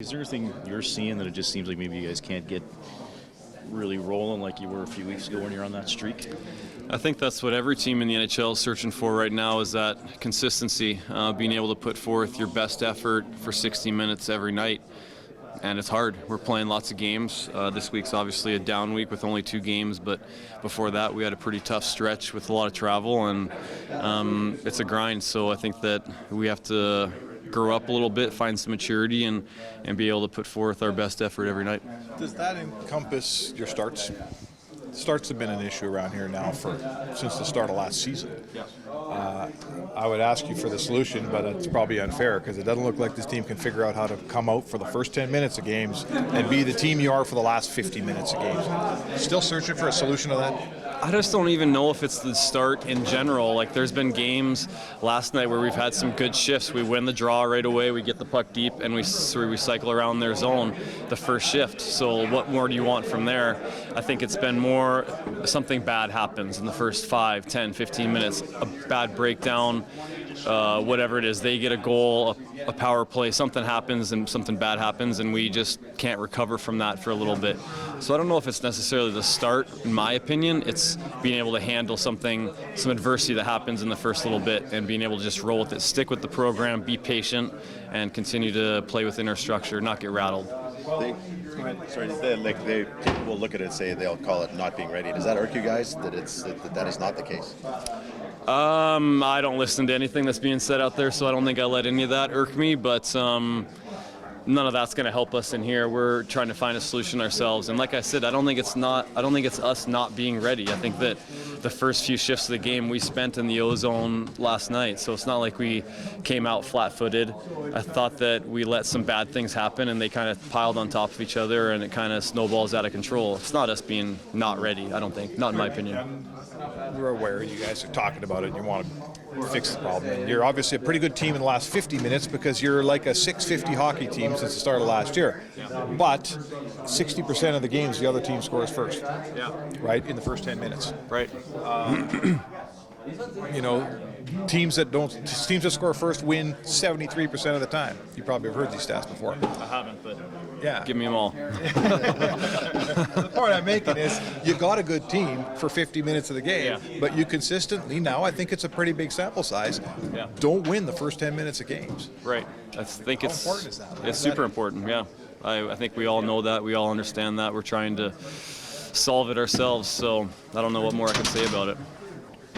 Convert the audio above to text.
Is there anything you're seeing that it just seems like maybe you guys can't get really rolling like you were a few weeks ago when you're on that streak? I think that's what every team in the NHL is searching for right now, is that consistency, being able to put forth your best effort for 60 minutes every night. And it's hard. We're playing lots of games. This week's obviously a down week with only 2 games, but before that we had a pretty tough stretch with a lot of travel, and it's a grind. So I think that we have to grow up a little bit, find some maturity, and be able to put forth our best effort every night. Does that encompass your starts? Starts have been an issue around here now since the start of last season. I would ask you for the solution, but it's probably unfair because it doesn't look like this team can figure out how to come out for the first 10 minutes of games and be the team you are for the last 50 minutes of games. Still searching for a solution to that? I just don't even know if it's the start in general. Like, there's been games last night where we've had some good shifts. We win the draw right away, we get the puck deep, and we cycle around their zone the first shift. So what more do you want from there? I think it's been more something bad happens in the first 5, 10, 15 minutes. A bad breakdown, whatever it is. They get a goal, a power play, something happens and something bad happens, and we just can't recover from that for a little bit. So I don't know if it's necessarily the start, in my opinion. It's being able to handle some adversity that happens in the first little bit and being able to just roll with it, stick with the program, be patient, and continue to play within our structure, not get rattled. They will look at it and say they'll call it not being ready. Does that irk you guys that that is not the case? I don't listen to anything that's being said out there, so I don't think I let any of that irk me, but none of that's going to help us in here. We're trying to find a solution ourselves, and like I said, I don't think it's us not being ready. I think that the first few shifts of the game we spent in the O-zone last night, so it's not like we came out flat-footed. I thought that we let some bad things happen, and they kind of piled on top of each other, and it kind of snowballs out of control. It's not us being not ready, I don't think, not in my opinion. We're aware you guys are talking about it and you want to fix the problem. And you're obviously a pretty good team in the last 50 minutes because you're like a 650 hockey team since the start of last year. But 60% of the games the other team scores first. Right? In the first 10 minutes. Right. Teams that score first win 73% of the time. You probably have heard these stats before. I haven't, but yeah. Give me them all. The point I'm making is you got a good team for 50 minutes of the game, but you consistently, now I think it's a pretty big sample size, don't win the first 10 minutes of games. Right. I think How important is that? It's super important, yeah. I think we all know that. We all understand that. We're trying to solve it ourselves, so I don't know what more I can say about it.